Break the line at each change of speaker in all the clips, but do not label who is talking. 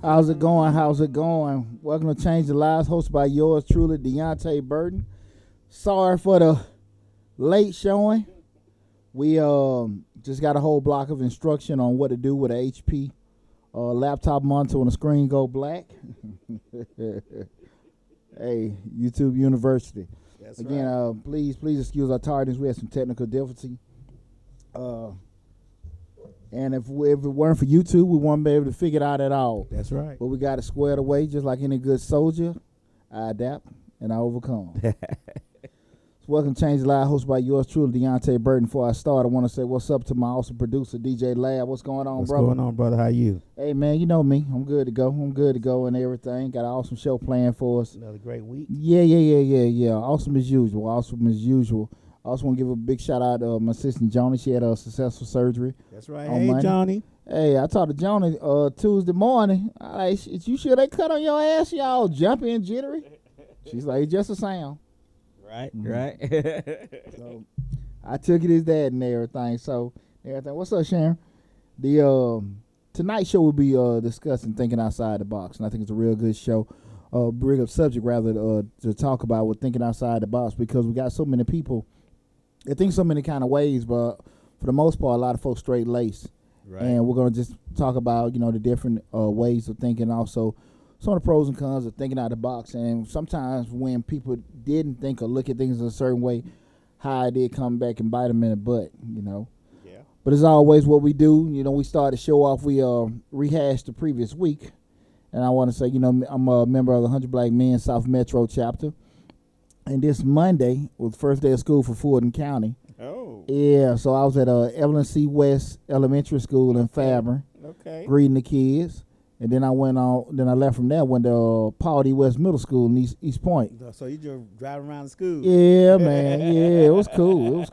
How's it going? How's it going? Welcome to Change the Lives, hosted by yours truly, Deonte Burton. Sorry for the late showing. We just got a whole block of instruction on what to do with a HP laptop monitor when the screen go black. Hey, YouTube University.
That's
Again,
right.
Please excuse our tardiness. We had some technical difficulty. And if it weren't for YouTube, we wouldn't be able to figure it out at all.
That's right.
But we got it squared away, just like any good soldier. I adapt and I overcome. So welcome to Change the Live, hosted by yours truly, Deonte Burton. Before I start, I want to say what's up to my awesome producer, DJ Lab. What's going on, brother?
What's going on, brother? How you?
Hey, man, you know me. I'm good to go. And everything. Got an awesome show planned for us.
Another great week.
Yeah. Awesome as usual. I also want to give a big shout out to my sister Joni. She had a successful surgery.
That's right.
On
Hey,
Monday.
Johnny.
Hey, I talked to Joni Tuesday morning. I like, you sure they cut on your ass? Y'all jumpy and jittery? She's like, it's just a sound.
Right,
right. So I took it as that and everything. What's up, Sharon? The tonight's show will be discussing thinking outside the box, and I think it's a real good show. Bring up subject rather to talk about with thinking outside the box, because we got so many people that think so many kind of ways, but for the most part, a lot of folks straight laced.
Right.
And we're gonna just talk about the different ways of thinking, also some of the pros and cons of thinking out of the box, and sometimes when people didn't think or look at things in a certain way, how it did come back and bite them in the butt,
Yeah.
But as always, what we do, we start the show off, we rehashed the previous week, and I want to say, I'm a member of the 100 Black Men South Metro chapter, and this Monday was the first day of school for Fulton County.
Oh.
Yeah, so I was at Evelyn C. West Elementary School in Fairburn,
Okay.
greeting the kids. And then I left from there, went to Paul D. West Middle School in East Point.
So you just driving around the school?
Yeah, man. Yeah, it was cool, man. It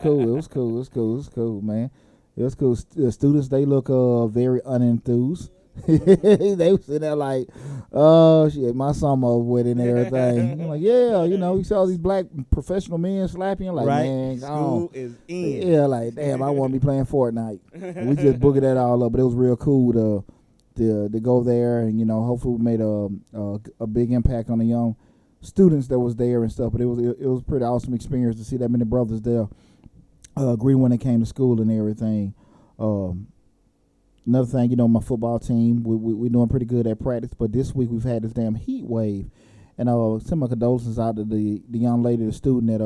was cool. The students, they look very unenthused. They was sitting there like, oh, shit, my son over with it and everything. I'm like, yeah, you saw these black professional men slapping you. Like,
right.
man,
School is in.
Yeah, like, damn, I want to be playing Fortnite. And we just boogered that all up, but it was real cool to go there, and hopefully we made a big impact on the young students that was there and stuff. But it was a pretty awesome experience to see that many brothers there greeting when they came to school and everything. Another thing, my football team, we're doing pretty good at practice, but this week we've had this damn heat wave, and send my condolences out to the young lady, the student at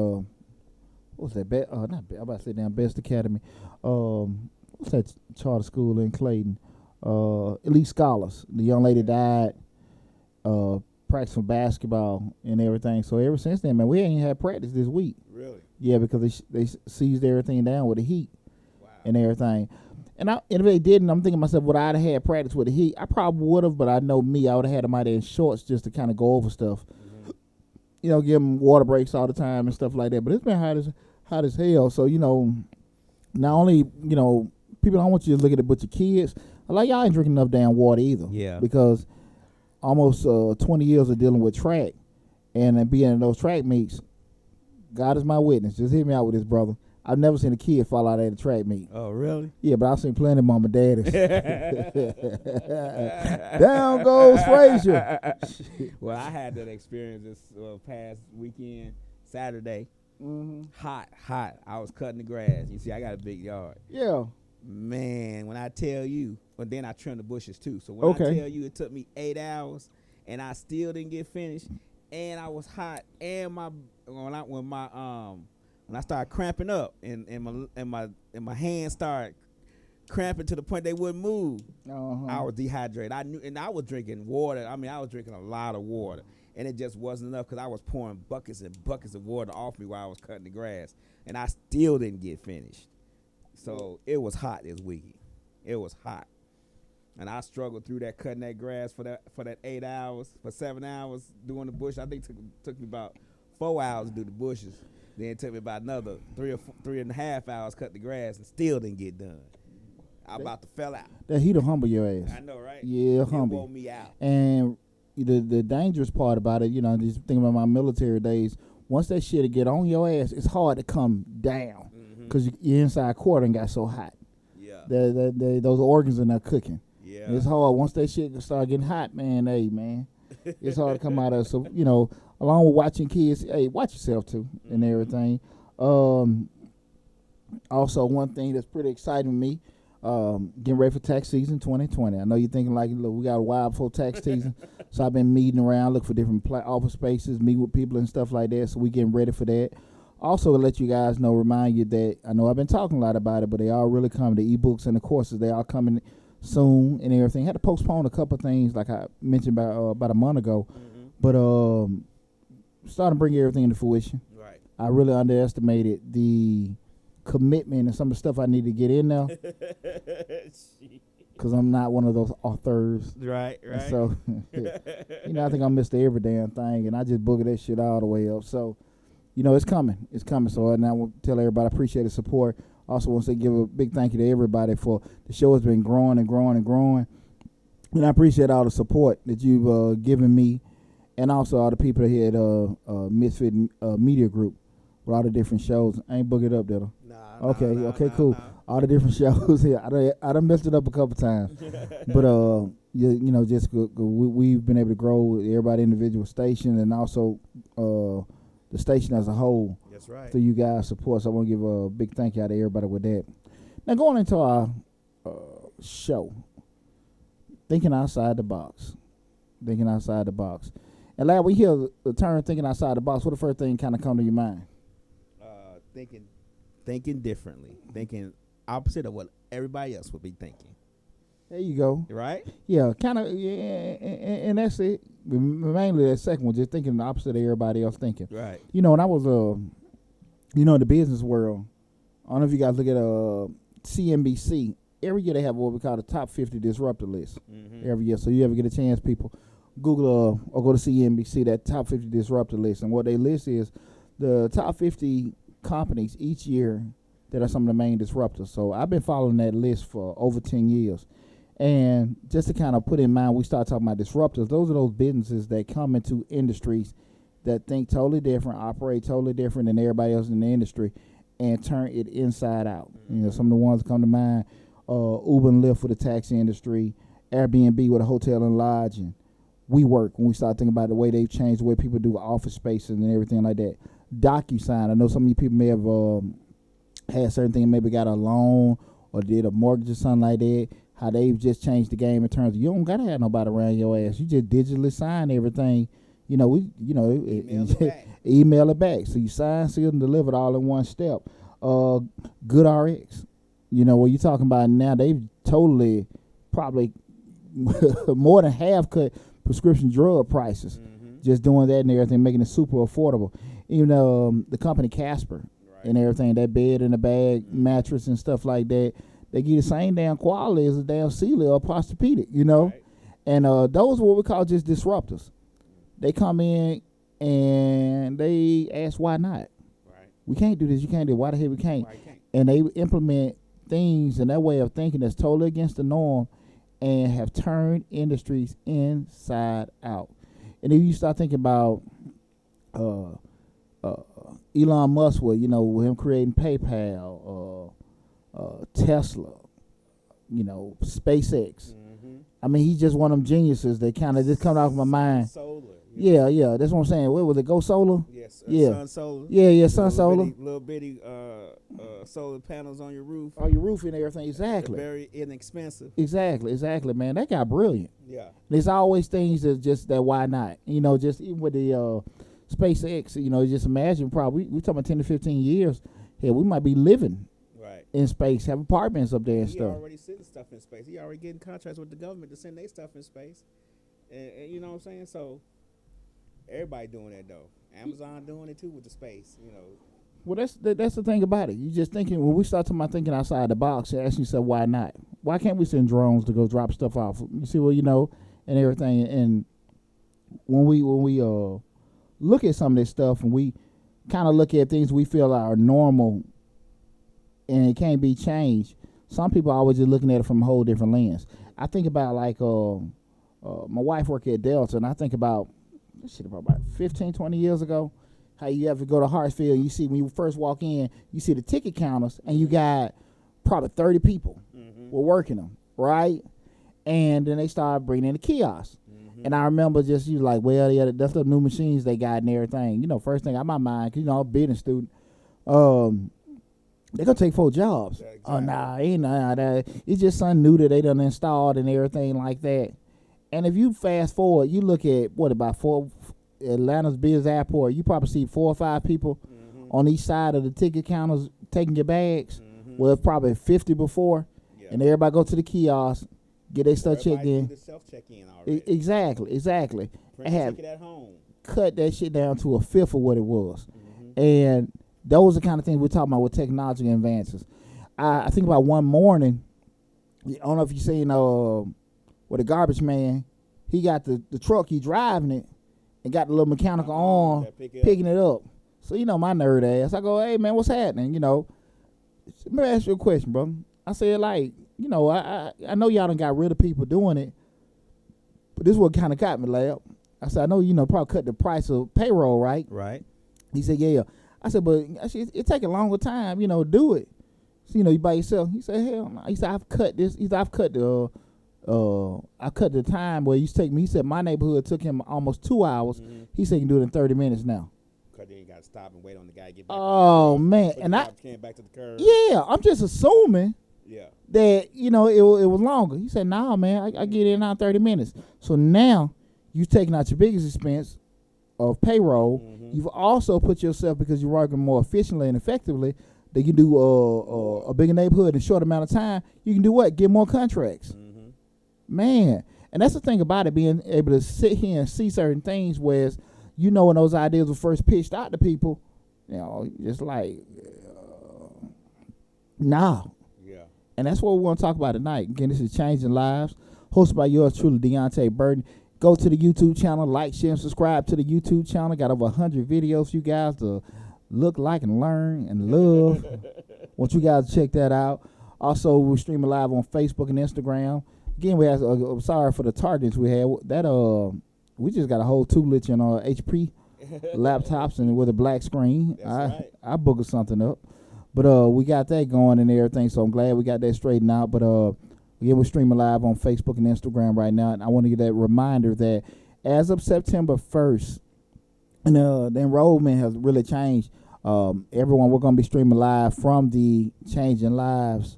what's that? I'm about to say damn Best Academy. What's that charter school in Clayton? Elite Scholars. The young lady died practicing basketball and everything. So ever since then, man, we ain't had practice this week.
Really?
Yeah, because they seized everything down with the heat.
Wow.
And everything. And if they didn't, I'm thinking to myself, would I have had practice with the heat? I probably would have, but I know me, I would have had them out there in shorts just to kind of go over stuff. Mm-hmm. Give them water breaks all the time and stuff like that. But it's been hot as hell. So, not only, people don't want you to look at it, but your kids, like, y'all ain't drinking enough damn water either.
Yeah.
Because almost 20 years of dealing with track and being in those track meets, God is my witness. Just hit me out with this, brother. I've never seen a kid fall out at a track meet.
Oh, really?
Yeah, but I've seen plenty of mama daddies. Down goes Frazier.
Well, I had that experience this past weekend, Saturday.
Mm-hmm.
Hot. I was cutting the grass. You see, I got a big yard.
Yeah.
Man, when I tell you, but then I trimmed the bushes too. So when I tell you it took me 8 hours and I still didn't get finished, and I was hot, and when I started cramping up and my hands started cramping to the point they wouldn't move, I was dehydrated. I knew, and I was drinking water. I mean, I was drinking a lot of water, and it just wasn't enough because I was pouring buckets and buckets of water off me while I was cutting the grass, and I still didn't get finished. So it was hot this weekend. It was hot, and I struggled through that cutting that grass for that 8 hours, for 7 hours doing the bush. I think took me about 4 hours to do the bushes. Then it took me about another 3.5 hours cut the grass, and still didn't get done. I about to fell out.
That heat'll humble your ass.
I know, right?
Yeah,
it
humble.
wore me out.
And the dangerous part about it, just thinking about my military days. Once that shit'll get on your ass, it's hard to come down because your inside quarter got so hot.
Yeah.
Those organs are not cooking.
Yeah. Yeah.
And it's hard once that shit start getting hot, man. Hey, man, it's hard to come out of. So along with watching kids, hey, watch yourself too and everything. Also, one thing that's pretty exciting to me, getting ready for tax season 2020. I know you're thinking like, look, we got a while before tax season, so I've been meeting around, looking for different office spaces, meeting with people and stuff like that. So we getting ready for that. Also, to let you guys know, remind you that I know I've been talking a lot about it, but they all really coming. The ebooks and the courses, they all coming soon and everything. Had to postpone a couple of things, like I mentioned about a month ago, but starting to bring everything into fruition.
Right.
I really underestimated the commitment and some of the stuff I need to get in there, because I'm not one of those authors.
Right.
So, I think I missed every damn thing, and I just boogered that shit all the way up. So, it's coming. It's coming. So, and I want to tell everybody I appreciate the support. Also want to say give a big thank you to everybody for the show has been growing and growing and growing. And I appreciate all the support that you've given me, and also all the people here at Misfit Media Group with all the different shows. I ain't book it up, did I? Okay, cool.
Nah.
All the different shows here. I done messed it up a couple times. But, just we've been able to grow with everybody individual station, and also the station as a whole.
That's right.
Through you guys' support. So I want to give a big thank you out to everybody with that. Now, going into our show, thinking outside the box. And lad, we hear the term thinking outside the box. What the first thing kind of come to your mind?
Thinking differently, thinking opposite of what everybody else would be thinking.
There you go.
Right?
Yeah, kind of, yeah, and that's it. Mainly that second one, just thinking the opposite of everybody else thinking.
Right.
When I was, in the business world, I don't know if you guys look at CNBC. Every year they have what we call the top 50 disruptor list. Every year. So you ever get a chance, people, Google or go to CNBC, that top 50 disruptor list. And what they list is the top 50 companies each year that are some of the main disruptors. So I've been following that list for over 10 years. And just to kind of put in mind, we start talking about disruptors. Those are those businesses that come into industries that think totally different, operate totally different than everybody else in the industry, and turn it inside out. Some of the ones that come to mind, Uber and Lyft for the taxi industry, Airbnb with a hotel and lodging, WeWork, when we start thinking about the way they've changed the way people do office spaces and everything like that. DocuSign, I know some of you people may have had certain things, maybe got a loan or did a mortgage or something like that, how they've just changed the game in terms of you don't got to have nobody around your ass. You just digitally sign everything. Email it back. So you sign, seal, and deliver it all in one step. GoodRx, what you're talking about now, they've totally probably more than half cut prescription drug prices. Just doing that and everything, making it super affordable. The company Casper and everything, that bed in a bag, mattress and stuff like that, they give the same damn quality as a damn Sealy or Posturepedic, Right. And those are what we call just disruptors. They come in and they ask why not.
Right.
We can't do this. You can't do it. Why the hell we can't?
Why you can't?
And they implement things in that way of thinking that's totally against the norm and have turned industries inside out. And if you start thinking about Elon Musk, with him creating PayPal, Tesla, SpaceX. I mean, he's just one of them geniuses that kind of just come out of my mind.
Solar.
Yeah, that's what I'm saying. Where was it? Go solar?
Yes.
Yeah.
Sun solar.
Yeah, sun solar.
Little bitty solar panels on your roof.
On your roof and everything. Exactly.
They're very inexpensive.
Exactly, man. That guy brilliant.
Yeah.
There's always things that just that why not? Just even with the SpaceX, just imagine probably we talking about 10 to 15 years. Hell, we might be living in space, have apartments up there and stuff.
He already sending stuff in space. He already getting contracts with the government to send their stuff in space. And you know what I'm saying? So everybody doing that though. Amazon doing it too with the space,
Well, that's the thing about it. You just thinking when we start talking about thinking outside the box, you ask yourself why not? Why can't we send drones to go drop stuff off? You see, and everything. And when we look at some of this stuff and we kind of look at things we feel are normal and it can't be changed, some people are always just looking at it from a whole different lens. I think about like my wife worked at Delta, and I think about this shit about 15, 20 years ago, how you have to go to Hartsfield, you see when you first walk in, you see the ticket counters, and you got probably 30 people were working them, right? And then they started bringing in the kiosks. And I remember just, you like, well, yeah, that's the new machines they got and everything. You know, first thing out my mind, because, you know, I'm a business student, they're going to take 4 jobs. Yeah, exactly. Oh, nah, ain't that. It's just something new that they done installed and everything like that. And if you fast forward, you look at, about Atlanta's biggest airport, you probably see 4 or 5 people on each side of the ticket counters taking your bags. Well, it's probably 50 before. Yeah. And everybody go to the kiosk, get their stuff checked in.
The self-check-in already.
Exactly.
Print a ticket at home.
Cut that shit down to a fifth of what it was. And those are the kind of things we're talking about with technology advances. I think about one morning, I don't know if you seen with a garbage man, he got the truck, he driving it, and got the little mechanical arm picking it up. So, you know, my nerd ass, I go, hey, man, what's happening? You know, let me ask you a question, bro. I said, like, you know, I know y'all done got rid of people doing it, but this is what kind of got me, lab. I said, I know, you know, probably cut the price of payroll, right?
Right.
He said, yeah. I said, but it take a longer time, you know, do it. So, you know, you by yourself. He said, hell no. He said, I've cut this. He said, I cut the time where it used to take me. He said, my neighborhood took him almost 2 hours. He said he can do it in 30 minutes now.
Because then you got to stop and wait on the guy to get back.
Oh, man. And
came back to the curb.
Yeah, I'm just assuming that, you know, it was longer. He said, nah, man, I get in now 30 minutes. So now you've taken out your biggest expense of payroll. You've also put yourself, because you're working more efficiently and effectively, that you do a bigger neighborhood in a short amount of time. You can do what? Get more contracts. Man. And that's the thing about it, being able to sit here and see certain things, whereas, you know, when those ideas were first pitched out to people, you know, just like, nah. Yeah. And that's what we want to talk about tonight. Again, this is Changing Lives, hosted by yours truly, Deonte Burton. Go to the YouTube channel, like, share, and subscribe to the YouTube channel. Got over 100 videos for you guys to look, like, and learn and love. Want you guys to check that out. Also, we're streaming live on Facebook and Instagram. Again, we have, sorry for the tardiness we had. We just got a whole tutelage on HP laptops and with a black screen. I booked something up. But we got that going and everything, so I'm glad we got that straightened out. But again, we're streaming live on Facebook and Instagram right now. And I want to give that reminder that as of September 1st, and the enrollment has really changed. Everyone, we're going to be streaming live from the Changing Lives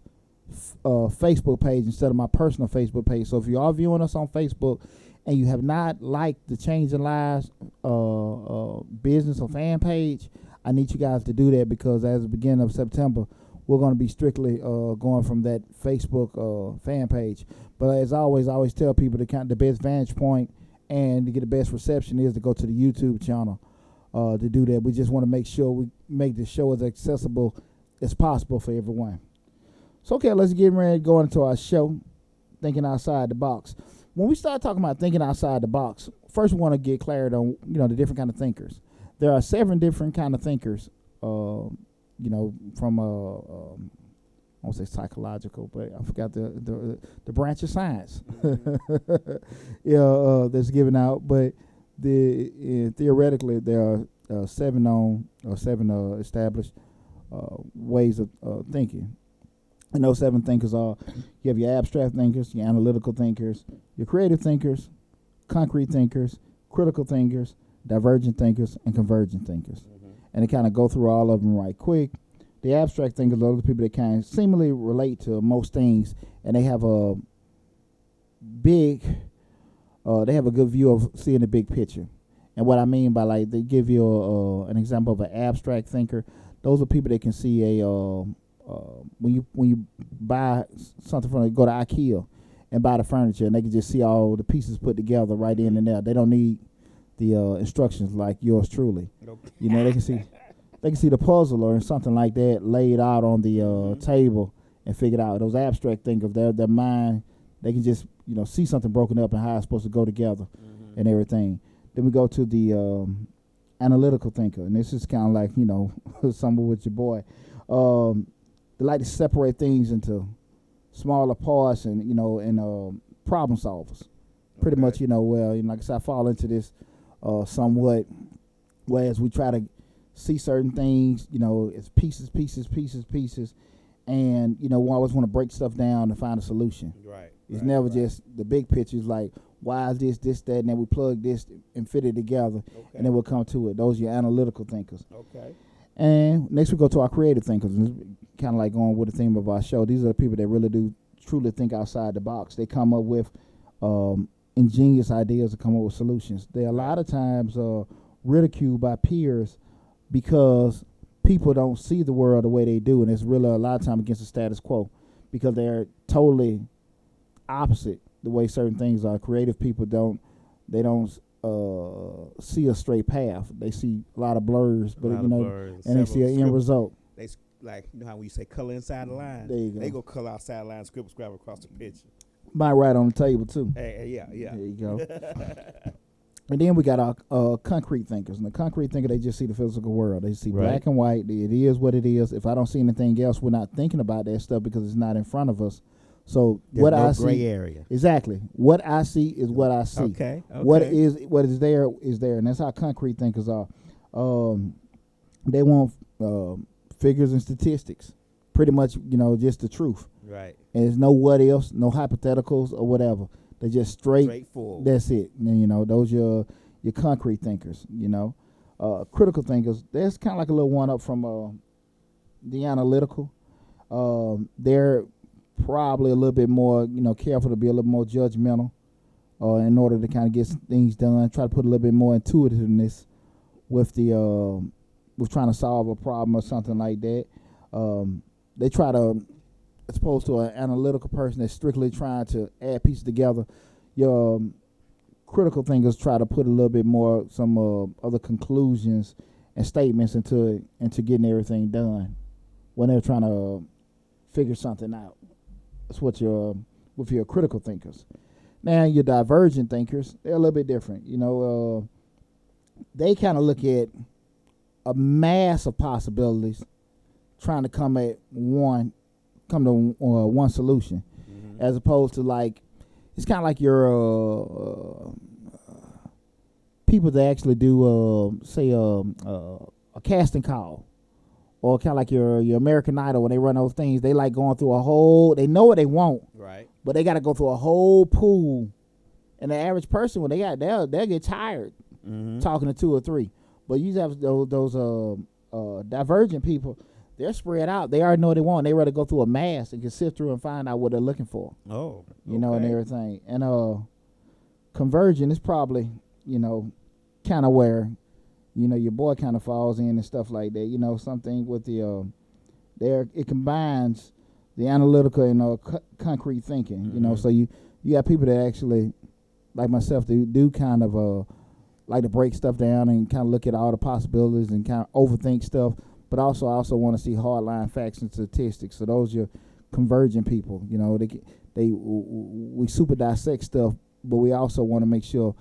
Facebook page instead of my personal Facebook page. So if you are viewing us on Facebook and you have not liked the Changing Lives business or fan page, I need you guys to do that, because as the beginning of September, we're going to be strictly going from that Facebook fan page. But as always, I always tell people the best vantage point and to get the best reception is to go to the YouTube channel to do that. We just want to make sure we make the show as accessible as possible for everyone. So, okay, let's get ready to go into our show, Thinking Outside the Box. When we start talking about thinking outside the box, first we want to get clarity on, you know, the different kind of thinkers. There are 7 different kind of thinkers, you know, from I won't say psychological, but I forgot the branch of science. That's given out. But theoretically, there are 7 known or 7 established ways of thinking. And those 7 thinkers are: you have your abstract thinkers, your analytical thinkers, your creative thinkers, concrete thinkers, critical thinkers, divergent thinkers, and convergent thinkers. And they kind of go through all of them right quick. The abstract thinkers are the people that kind of seemingly relate to most things, and they have a big, they have a good view of seeing the big picture. And what I mean by, like, they give you an example of an abstract thinker. Those are people that can see when you buy something go to IKEA and buy the furniture, and they can just see all the pieces put together right in and there. They don't need the instructions like yours truly. Nope. You know, they can see the puzzle or something like that laid out on the table and figure it out. Those abstract thinkers, their mind, they can just, you know, see something broken up and how it's supposed to go together and everything. Then we go to the analytical thinker, and this is kind of like, you know, something with your boy. They like to separate things into smaller parts and, you know, and problem solvers. Pretty much, you know, well, you know, like I said, I fall into this somewhat, whereas we try to see certain things, you know, it's pieces, and, you know, we always want to break stuff down to find a solution.
Right.
It's never just the big picture. It's like, why is this, that, and then we plug this and fit it together, and then we'll come to it. Those are your analytical thinkers.
Okay.
And next we go to our creative thinkers. And it's kind of like going with the theme of our show. These are the people that really do truly think outside the box. They come up with ingenious ideas to come up with solutions. They're a lot of times ridiculed by peers because people don't see the world the way they do, and it's really a lot of time against the status quo because they're totally opposite the way certain things are. Creative people don't see a straight path. They see a lot of blurs, but and they see an end result.
They like, you know how when you say color inside the line,
there you go.
They go color outside the line, scribble scrabble across the picture.
Might write on the table too.
Yeah.
There you go. And then we got our concrete thinkers. And the concrete thinker, they just see the physical world. They see black and white. It is what it is. If I don't see anything else, we're not thinking about that stuff because it's not in front of us. So
there's
what
no
I
gray
see,
area.
Exactly. What I see is what I see.
Okay.
What is there is there, and that's how concrete thinkers are. They want figures and statistics, pretty much. Just the truth.
Right.
And there's no what ifs, no hypotheticals or whatever. They just straightforward. That's it. And, those are your concrete thinkers. Critical thinkers. That's kind of like a little one up from the analytical. They're probably a little bit more, careful to be a little more judgmental, in order to kind of get things done. Try to put a little bit more intuitiveness with with trying to solve a problem or something like that. They try to, as opposed to an analytical person that's strictly trying to add pieces together, your critical thinkers try to put a little bit more, some other conclusions and statements into getting everything done when they're trying to figure something out. That's what with your critical thinkers. Now your divergent thinkers, they're a little bit different. They kind of look at a mass of possibilities, trying to come to one solution, as opposed to like, it's kind of like your people that actually do say a casting call. Or kind of like your American Idol, when they run those things, they like going through they know what they want,
right? But
they got to go through a whole pool. And the average person, when they'll get tired talking to two or three. But you have those divergent people, they're spread out. They already know what they want. They rather go through a mass and can sift through and find out what they're looking for.
Oh,
and everything. And convergent is probably kind of where your boy kind of falls in and stuff like that. Something with the it combines the analytical and concrete thinking. So you got people that actually, like myself, they do kind of like to break stuff down and kind of look at all the possibilities and kind of overthink stuff, but I also want to see hardline facts and statistics. So those are convergent people. We super dissect stuff, but we also want to make sure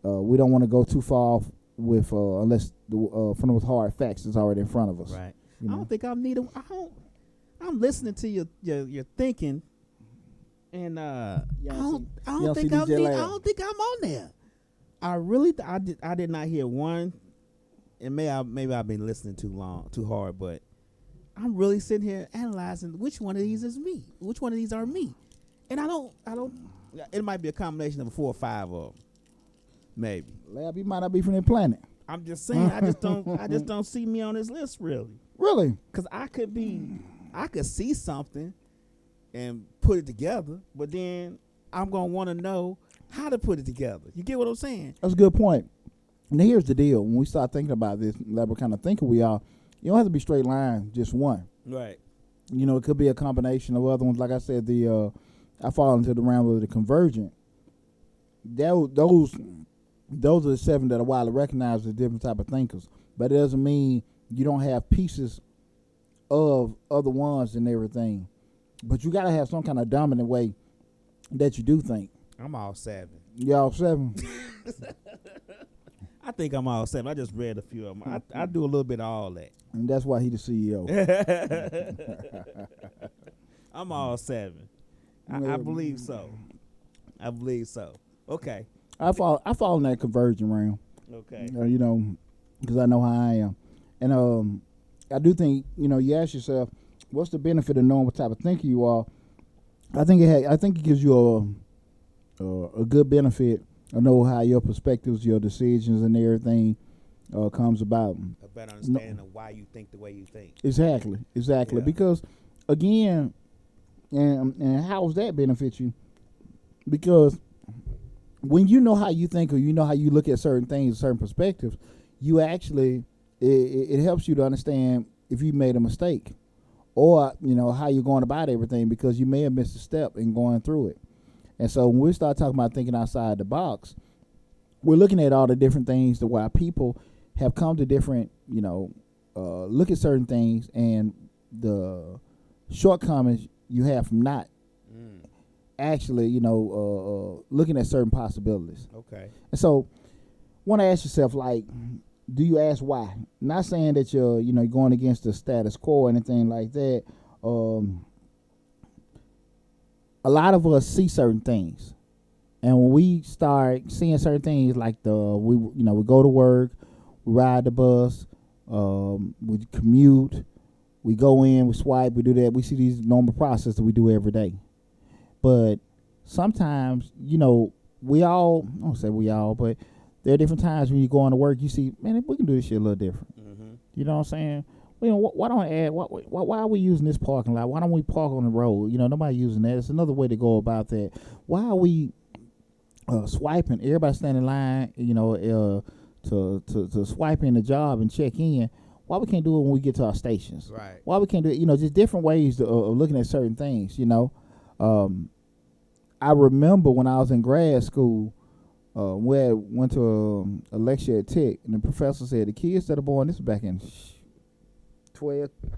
we don't want to go too far off with unless front with hard facts is already in front of us.
Right. I don't think I'm needed. I'm listening to your thinking, and I don't think I'm on there. I did not hear one, and maybe I've been listening too hard, but I'm really sitting here analyzing which one of these is me, which one of these are me, and I don't. It might be a combination of 4 or 5 of them. Maybe.
Lab, you might not be from that planet.
I'm just saying, I just don't see me on this list really.
Really?
Because I could see something and put it together, but then I'm gonna want to know how to put it together. You get what I'm saying?
That's a good point. Now here's the deal: when we start thinking about this, like what kind of thinker we are, you don't have to be straight line, just one.
Right.
It could be a combination of other ones. Like I said, I fall into the realm of the convergent. Those are the 7 that are widely recognized as different type of thinkers. But it doesn't mean you don't have pieces of other ones and everything. But you got to have some kind of dominant way that you do think.
I'm all 7.
You all 7?
I think I'm all 7. I just read a few of them. I do a little bit of all that.
And that's why he the CEO.
I'm all 7. I believe so. Okay.
I fall in that conversion realm.
Okay.
Because I know how I am. And I do think, you ask yourself, what's the benefit of knowing what type of thinker you are? I think it gives you a good benefit. I know how your perspectives, your decisions, and everything comes about.
A better understanding of why you think the way you think.
Exactly.
Yeah.
Because again, and how does that benefit you? Because when you know how you think or you know how you look at certain things, certain perspectives, you actually it helps you to understand if you made a mistake, or how you're going about everything, because you may have missed a step in going through it. And so when we start talking about thinking outside the box, we're looking at all the different things to why people have come to different, look at certain things and the shortcomings you have from not actually, looking at certain possibilities.
Okay.
And so, want to ask yourself, like, do you ask why? Not saying that you're going against the status quo or anything like that. A lot of us see certain things, and when we start seeing certain things, like we go to work, we ride the bus, we commute, we go in, we swipe, we do that. We see these normal processes that we do every day. But sometimes, we all, I don't say we all, but there are different times when you go on to work, you see, man, we can do this shit a little different.
Mm-hmm.
You know what I'm saying? Well, why don't I add? Why are we using this parking lot? Why don't we park on the road? Nobody using that. It's another way to go about that. Why are we swiping? Everybody standing in line, to swipe in the job and check in. Why we can't do it when we get to our stations?
Right.
Why we can't do it? Just different ways of looking at certain things. I remember when I was in grad school, we went to a lecture at Tech, and the professor said the kids that are born, this was back in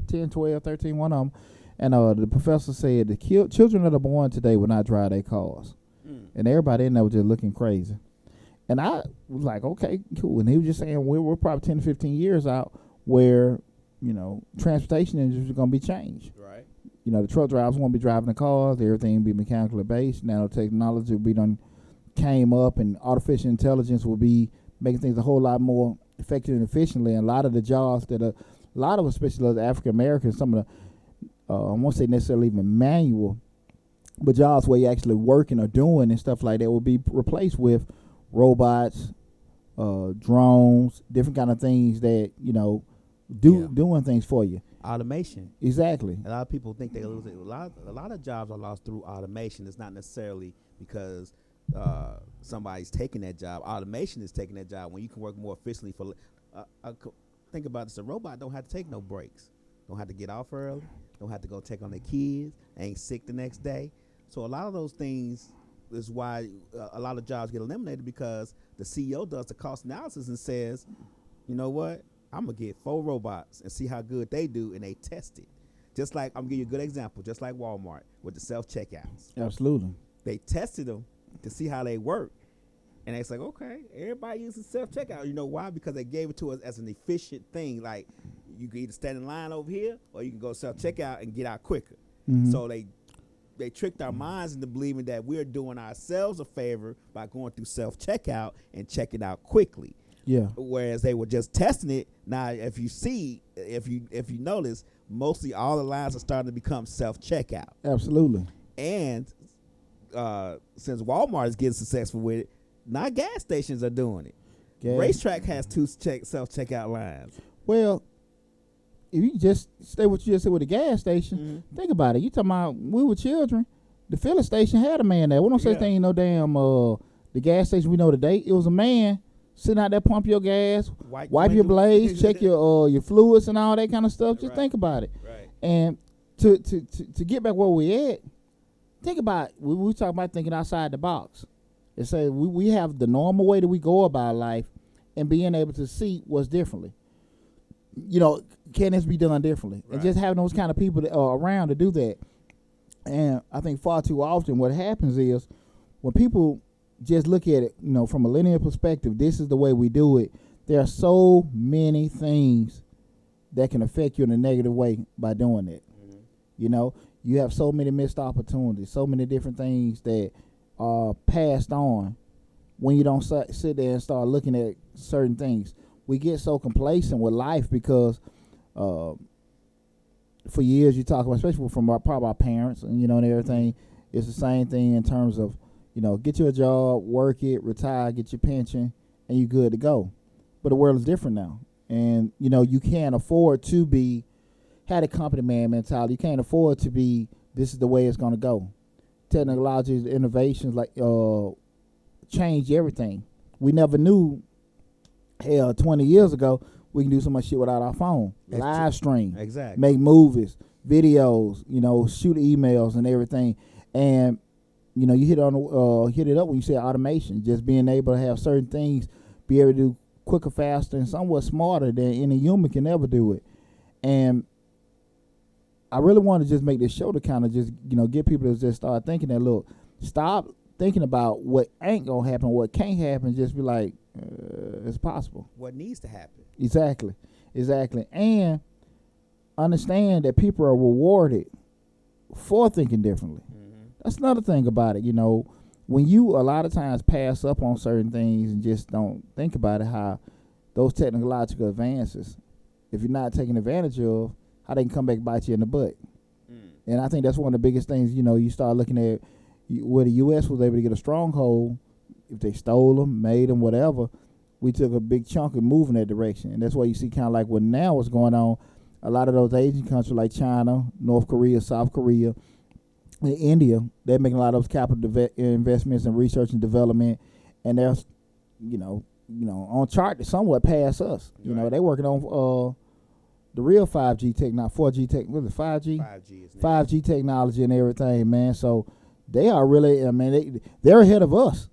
10, 12, 13, one of them, and the professor said the children that are born today will not drive their cars. And everybody in there was just looking crazy. And I was like, okay, cool. And he was just saying we're probably 10 to 15 years out where, transportation industry is going to be changed.
Right.
The truck drivers won't be driving the cars. Everything will be mechanically based. Nanotechnology will be done, came up, and artificial intelligence will be making things a whole lot more effective and efficiently. And a lot of the jobs a lot of, especially the African Americans, some of the, I won't say necessarily even manual, but jobs where you're actually working or doing and stuff like that will be replaced with robots, drones, different kind of things that, doing things for you.
Automation.
Exactly.
A lot of people think they lose it. A lot of jobs are lost through automation. It's not necessarily because somebody's taking that job. Automation is taking that job when you can work more efficiently. Think about this: a robot don't have to take no breaks, don't have to get off early, don't have to go check on their kids, ain't sick the next day. So a lot of those things is why a lot of jobs get eliminated, because the CEO does the cost analysis and says, you know what, I'm going to get 4 robots and see how good they do, and they test it. Just like, I'm going to give you a good example, just like Walmart with the self-checkouts.
Absolutely.
They tested them to see how they work. And it's like, okay, everybody uses self-checkout. You know why? Because they gave it to us as an efficient thing. Like, you can either stand in line over here, or you can go self-checkout and get out quicker. Mm-hmm. So they tricked our minds into believing that we're doing ourselves a favor by going through self-checkout and checking out quickly.
Yeah.
Whereas they were just testing it. Now, if you notice, mostly all the lines are starting to become self-checkout.
Absolutely.
And since Walmart is getting successful with it, now gas stations are doing it. Racetrack has 2 self-checkout lines.
Well, if you just stay what you just said with the gas station, think about it. You talking about we were children, the filling station had a man there. We don't say thing no damn the gas station we know today. It was a man sitting out there, pump your gas, wipe your blades, check your fluids and all that kind of stuff. Just think about it.
Right.
And to get back where we at, think about, we talk about thinking outside the box. It say we have the normal way that we go about life, and being able to see what's differently. Can this be done differently? Right. And just having those kind of people that are around to do that. And I think far too often what happens is when people just look at it, from a linear perspective, this is the way we do it. There are so many things that can affect you in a negative way by doing that. Mm-hmm. You have so many missed opportunities, so many different things that are passed on when you don't sit there and start looking at certain things. We get so complacent with life because for years you talk about, especially from probably our parents and and everything, It's the same thing in terms of, get you a job, work it, retire, get your pension, and you good to go. But the world is different now. And, you can't afford to had a company man mentality. You can't afford to be, this is the way it's going to go. Technological innovations change everything. We never knew, 20 years ago, we can do so much shit without our phone. Live stream.
Exactly.
Make movies, videos, shoot emails and everything. And, you hit it up when you say automation, just being able to have certain things, be able to do quicker, faster, and somewhat smarter than any human can ever do it. And I really want to just make this show to kind of just, get people to just start thinking that, look, stop thinking about what ain't going to happen, what can't happen, just be like, it's possible.
What needs to happen.
Exactly. And understand that people are rewarded for thinking differently. Mm-hmm. That's another thing about it. When you a lot of times pass up on certain things and just don't think about it, how those technological advances, if you're not taking advantage of, how they can come back and bite you in the butt. And I think that's one of the biggest things, you start looking at where the U.S. was able to get a stronghold. If they stole them, made them, whatever, we took a big chunk of moving that direction. And that's why you see kind of like what now what's going on. A lot of those Asian countries like China, North Korea, South Korea, and India, they're making a lot of those capital investments in research and development. And they're, on chart to somewhat pass us. Right. They're working on the real 5G technology, 4G tech, what is it, 5G? 5G technology and everything, man. So they are really, they're ahead of us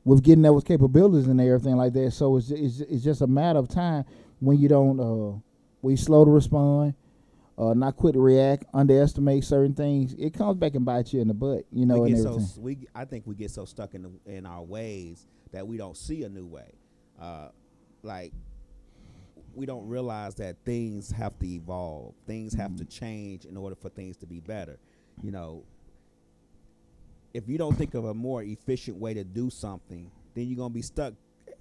with getting those capabilities and everything like that. So it's just a matter of time when you don't, when you slow to respond, not quick to react, underestimate certain things. It comes back and bites you in the butt, and everything.
I think we get so stuck in our ways that we don't see a new way. We don't realize that things have to evolve. Things have to change in order for things to be better. If you don't think of a more efficient way to do something, then you're going to be stuck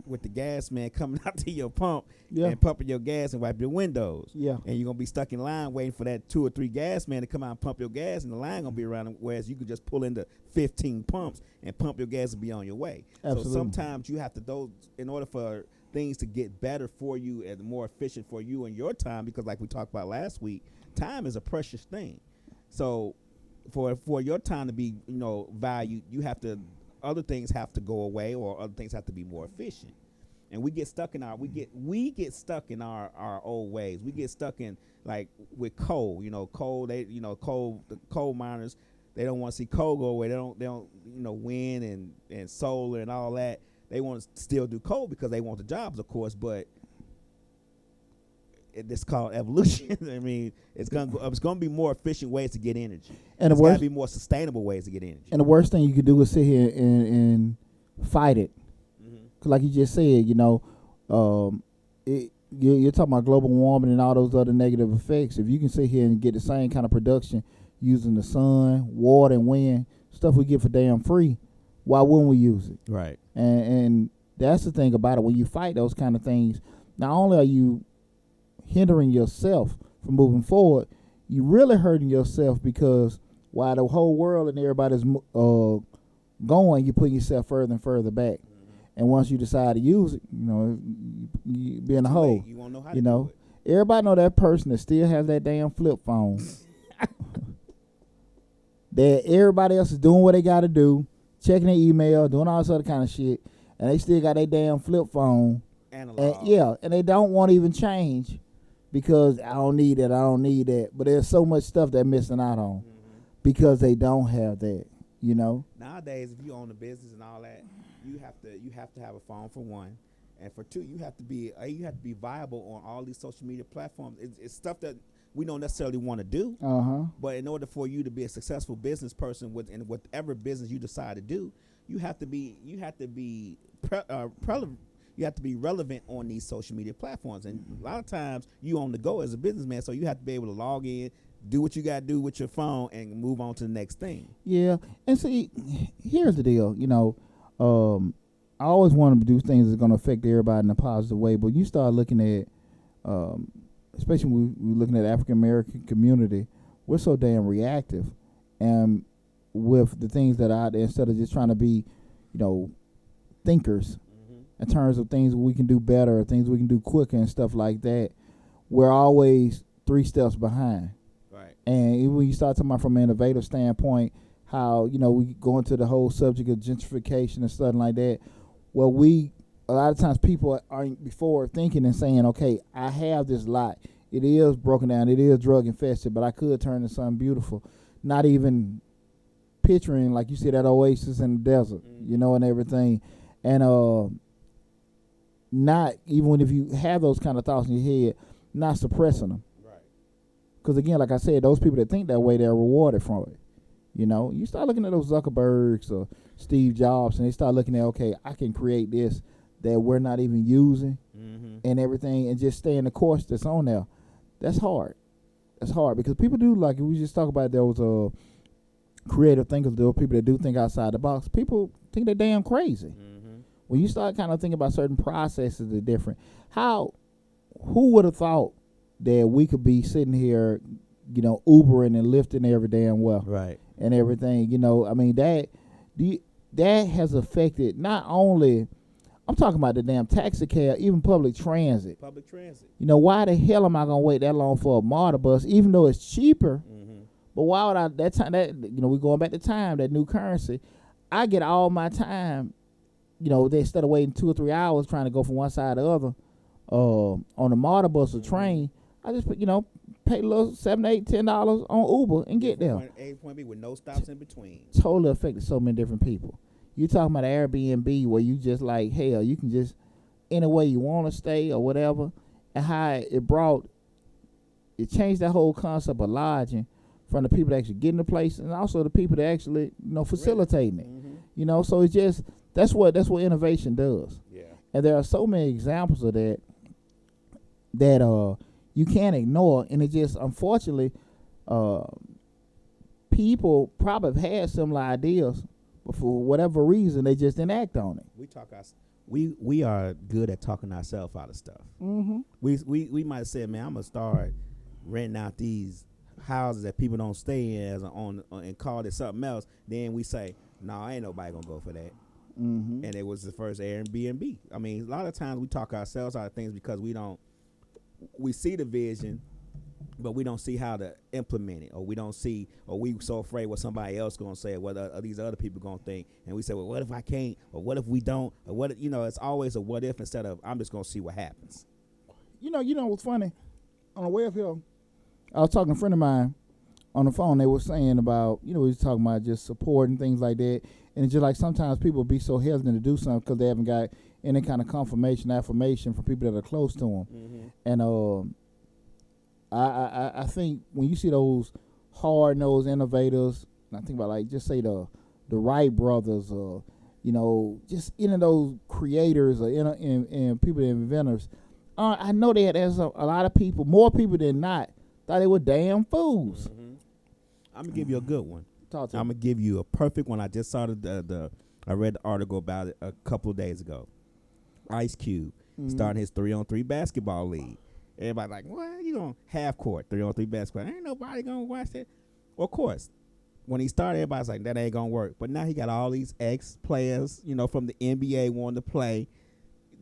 with the gas man coming out to your pump and pumping your gas and wipe your windows. Yeah. And you're going to be stuck in line waiting for that 2 or 3 gas man to come out and pump your gas, and the line going to be around, whereas you could just pull into 15 pumps and pump your gas and be on your way. Absolutely. So sometimes you have to, in order for things to get better for you and more efficient for you and your time, because like we talked about last week, time is a precious thing. So for your time to be, valued, you have to, other things have to go away, or other things have to be more efficient. And we get stuck in our old ways. We get stuck in, like with coal, the coal miners, they don't want to see coal go away. They don't wind and solar and all that. They want to still do coal because they want the jobs, of course, but it's called evolution. It's gonna be more efficient ways to get energy. And it's gotta be more sustainable ways to get energy.
And the worst thing you could do is sit here and fight it. Mm-hmm. 'Cause like you just said, you're talking about global warming and all those other negative effects. If you can sit here and get the same kind of production using the sun, water, and wind, stuff we get for damn free, why wouldn't we use it?
Right.
And that's the thing about it. When you fight those kind of things, not only are you hindering yourself from moving forward, you really hurting yourself, because while the whole world and everybody's going, you put yourself further and further back. Mm-hmm. And once you decide to use it, you be in a hole.
You won't know how to do it.
Everybody know that person that still has that damn flip phone. That everybody else is doing what they got to do, checking their email, doing all this other kind of shit, and they still got their damn flip phone.
Analog.
And they don't want to even change, because I don't need that. But there's so much stuff they're missing out on, because they don't have that,
Nowadays, if you own a business and all that, you have to have a phone, for one, and for two, you have to be viable on all these social media platforms. It's stuff that we don't necessarily want to do. But in order for you to be a successful business person in whatever business you decide to do, you have to be relevant on these social media platforms. And a lot of times you on the go as a businessman, so you have to be able to log in, do what you got to do with your phone, and move on to the next thing.
Yeah. And see, here's the deal. I always want to do things that's going to affect everybody in a positive way, but you start looking at, especially when we're looking at the African American community, we're so damn reactive. And with the things that are out there instead of just trying to be, thinkers in terms of things we can do better or things we can do quicker and stuff like that. We're always 3 steps behind.
Right.
And even when you start talking about from an innovative standpoint, how, we go into the whole subject of gentrification and stuff like that. Well, a lot of times people aren't before thinking and saying, okay, I have this lot. It is broken down. It is drug infested, but I could turn into something beautiful. Not even picturing, like you see, that oasis in the desert, and everything. And not even if you have those kind of thoughts in your head, not suppressing them.
Right.
Because again, like I said, those people that think that way, they're rewarded from it. You start looking at those Zuckerbergs or Steve Jobs, and they start looking at, okay, I can create this that we're not even using and everything, and just stay in the course that's on there. That's hard. That's hard because people do, like we just talked about, there was creative thinkers, there were people that do think outside the box. People think they're damn crazy. When you start kind of thinking about certain processes that are different, who would have thought that we could be sitting here, Ubering and lifting every damn well,
right,
and everything, I mean, that has affected not only, I'm talking about the damn taxi cab, even public transit. Why the hell am I gonna wait that long for a MARTA bus, even though it's cheaper? But why would I, that time, that, we going back to time, that new currency, I get all my time, instead of waiting 2 or 3 hours trying to go from one side to the other, on a MARTA bus or train, I just pay a little $7, $8, $10 on Uber and get there.
Point A, point B with no stops in between.
Totally affected so many different people. You talking about Airbnb where you just like, hell, you can just any way you want to stay or whatever, and how it changed that whole concept of lodging from the people that actually get in the place and also the people that actually facilitating it. So it's just that's what innovation does.
Yeah.
And there are so many examples of that you can't ignore, and it just unfortunately people probably have had similar ideas, but for whatever reason they just didn't act on it.
We are good at talking ourselves out of stuff. We might have said, man, I'm gonna start renting out these houses that people don't stay in and call it something else. Then we say, no, ain't nobody gonna go for that. And it was the first Airbnb. I mean, a lot of times we talk ourselves out of things because we see the vision, but we don't see how to implement it, or we so afraid what somebody else gonna say, or what these other people gonna think, and we say, well, what if I can't, or what if we don't, or what it's always a what if instead of I'm just gonna see what happens.
You know what's funny? On the way up here, I was talking to a friend of mine on the phone. They were saying about, we was talking about just support and things like that, and it's just like sometimes people be so hesitant to do something because they haven't got any kind of affirmation from people that are close to them. And I think when you see those hard-nosed innovators, and I think about like just say the Wright brothers, or just those creators or and people that are inventors, I know that there's a lot of people, more people than not, thought they were damn fools.
I'm gonna give you a good one.
I'm
gonna give you a perfect one. I just saw I read the article about it a couple of days ago. Ice Cube starting his 3-on-3 basketball league. Everybody like, what? You gonna half court 3-on-3 basketball? Ain't nobody gonna watch that. Well, of course, when he started, everybody's like, that ain't gonna work. But now he got all these ex-players, from the NBA wanting to play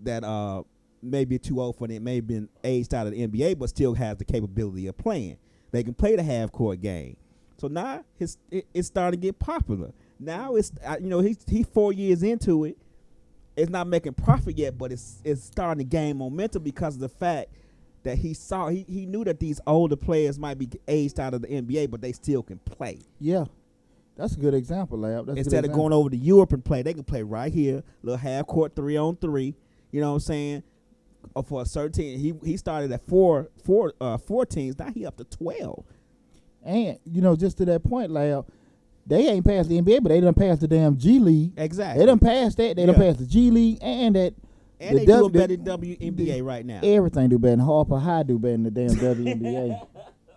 that maybe too old for them, maybe been aged out of the NBA, but still has the capability of playing. They can play the half court game. So now it's starting to get popular. Now it's he's 4 years into it. It's not making profit yet, but it's starting to gain momentum because of the fact that he knew that these older players might be aged out of the NBA, but they still can play.
Yeah, that's a good example, Lab.
Instead of going over to Europe and play, they can play right here, little half court 3-on-3. You know what I'm saying? Or for a certain team, he started at four teams. Now he up to 12.
And just to that point, Lab, they ain't passed the NBA, but they done passed the damn G League.
Exactly.
They done passed that. They done passed the G League and that.
And they doing better than WNBA right now.
Everything do better than Harper High do better than the damn WNBA.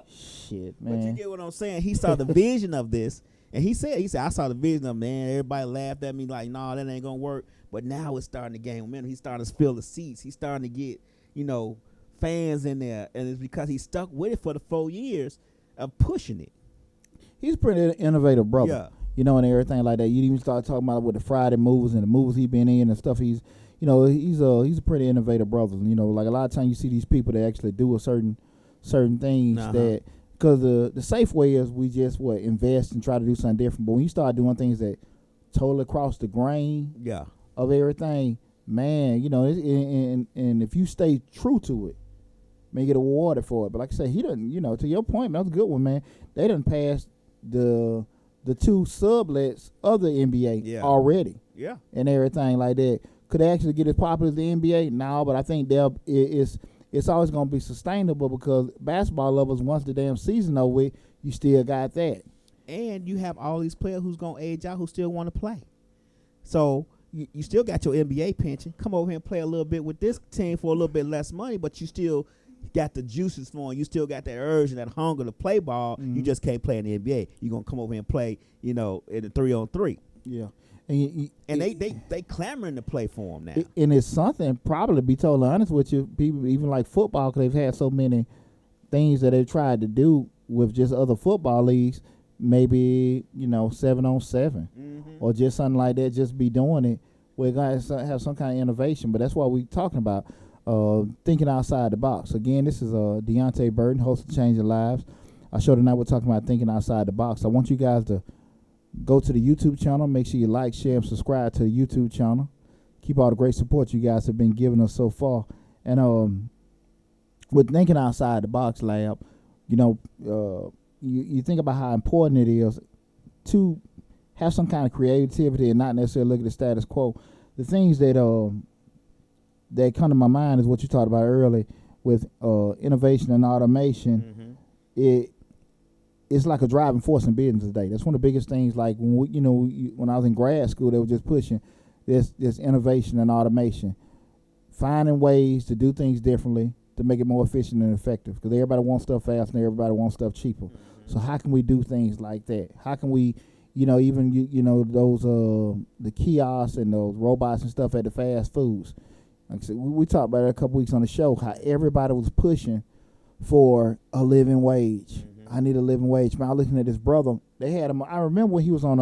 Shit, man.
But you get what I'm saying? He saw the vision of this, and he said, I saw the vision of, man, everybody laughed at me like, nah, that ain't gonna work. But now it's starting to gain momentum. He's starting to fill the seats. He's starting to get, fans in there, and it's because he stuck with it for the 4 years of pushing it.
He's a pretty innovative brother. and everything like that. You even start talking about with the Friday movies and the movies he been in and stuff. He's a pretty innovative brother. Like a lot of times you see these people that actually do a certain things that, because the safe way is we just invest and try to do something different. But when you start doing things that totally cross the grain of everything, man, and if you stay true to it, may get awarded for it. But like I said, he doesn't. To your point, man, that's a good one, man. They done passed the two sublets of the NBA already, and everything like that. Could they actually get as popular as the NBA? No, but I think it's always going to be sustainable because basketball lovers, once the damn season over with, you still got that.
And you have all these players who's going to age out who still want to play. So you still got your NBA pension. Come over here and play a little bit with this team for a little bit less money, but you still got the juices flowing. You still got that urge and that hunger to play ball. Mm-hmm. You just can't play in the NBA. You're going to come over here and play, in the 3-on-3.
Yeah.
And they clamoring to play for them now.
And it's something, probably to be totally honest with you, people even like football, because they've had so many things that they've tried to do with just other football leagues, maybe 7-on-7 or just something like that, just be doing it. We're going to have some kind of innovation, but that's what we're talking about, thinking outside the box. Again, this is Deonte Burton, host of Changing Lives. Our show tonight, we're talking about thinking outside the box. I want you guys to go to the YouTube channel. Make sure you like, share, and subscribe to the YouTube channel. Keep all the great support you guys have been giving us so far. And with thinking outside the box, Lab, you think about how important it is to have some kind of creativity and not necessarily look at the status quo. The things that come to my mind is what you talked about earlier with innovation and automation. It's like a driving force in business today. That's one of the biggest things. Like when I was in grad school, they were just pushing this innovation and automation, finding ways to do things differently to make it more efficient and effective. Because everybody wants stuff fast and everybody wants stuff cheaper. So how can we do things like that? How can we, even those the kiosks and those robots and stuff at the fast foods? Like I said, we talked about it a couple weeks on the show. How everybody was pushing for a living wage. I need a living wage. Man, I was looking at this brother. They had him. I remember when he was on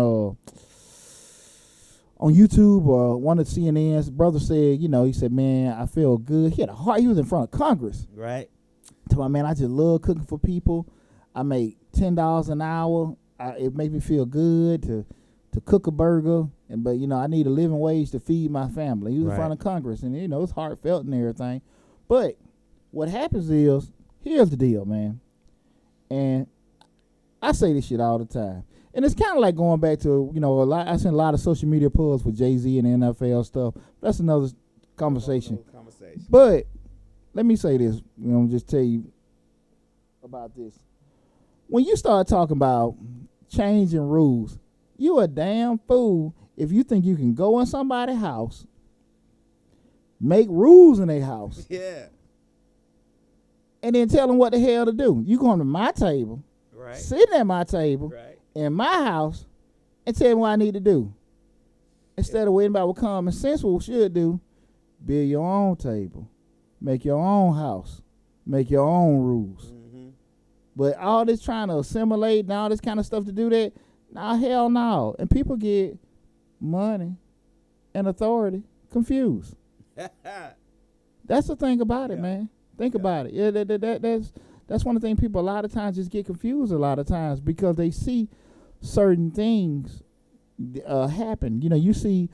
YouTube or one of the CNN's. Brother said, he said, man, I feel good. He had a heart. He was in front of Congress.
Right.
Tell my man, I just love cooking for people. I make $10 an hour. It makes me feel good to cook a burger. But I need a living wage to feed my family. He was in front of Congress, and it's heartfelt and everything. But what happens is, here's the deal, man. And I say this shit all the time. And it's kind of like going back to, I seen a lot of social media posts with Jay-Z and the NFL stuff. That's another conversation. But let me say this, just tell you about this. When you start talking about changing rules, you a damn fool if you think you can go in somebody's house, make rules in their house.
Yeah.
And then tell them what the hell to do. You come to my table, sitting at my table, in my house, and tell me what I need to do. Instead of waiting about what common sense, what we should do, build your own table, make your own house, make your own rules. But all this trying to assimilate and all this kind of stuff to do that, nah, hell no. And people get money and authority confused. That's the thing about it, man. Think about it. Yeah, that's one of the things people a lot of times just get confused a lot of times because they see certain things happen. You see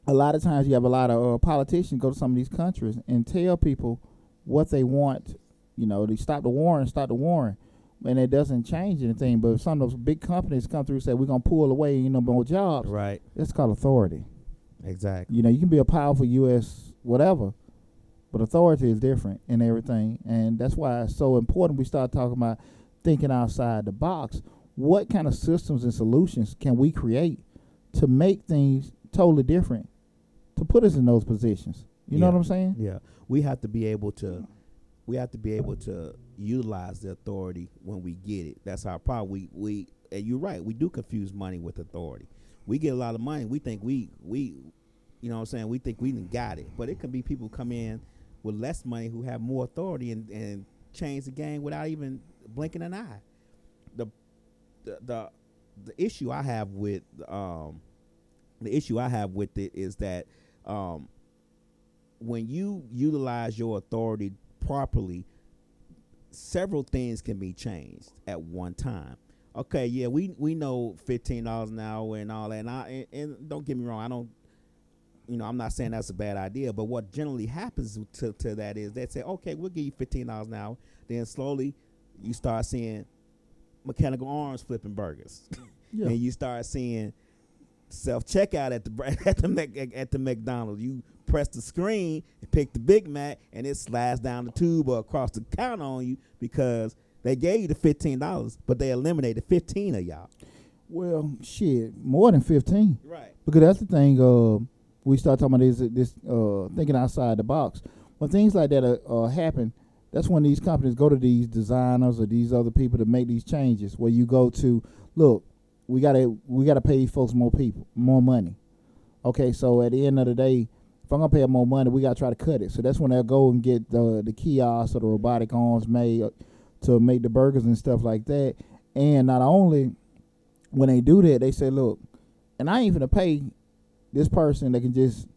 a lot of times you have a lot of politicians go to some of these countries and tell people what they want. They stop the warring, and it doesn't change anything. But if some of those big companies come through and say, we're going to pull away, more jobs.
Right.
That's called authority.
Exactly.
You can be a powerful U.S. whatever, but authority is different in everything. And that's why it's so important we start talking about thinking outside the box. What kind of systems and solutions can we create to make things totally different, to put us in those positions? You know what I'm saying?
Yeah. We have to be able to utilize the authority when we get it. That's our problem. We and you're right, we do confuse money with authority. We get a lot of money, we think we we think we done got it. But it can be people come in with less money who have more authority and change the game without even blinking an eye. The the issue I have with it is that when you utilize your authority properly, several things can be changed at one time. Okay, yeah, we know $15 an hour and all that, and don't get me wrong, I don't, I'm not saying that's a bad idea, but what generally happens to that is they say, okay, we'll give you $15 an hour, then slowly you start seeing mechanical arms flipping burgers, yeah. And you start seeing self-checkout at the McDonald's. You press the screen and pick the Big Mac, and it slides down the tube or across the counter on you because they gave you the $15, but they eliminated 15 of y'all.
Well, shit, more than 15.
Right.
Because that's the thing. We start talking about this thinking outside the box. When things like that happen, that's when these companies go to these designers or these other people to make these changes. Where you go to, look, we gotta pay these folks more money. Okay, so at the end of the day, if I'm gonna pay them more money, we gotta try to cut it. So that's when they'll go and get the kiosks or the robotic arms made to make the burgers and stuff like that. And not only when they do that, they say, look, and I ain't gonna pay this person that can just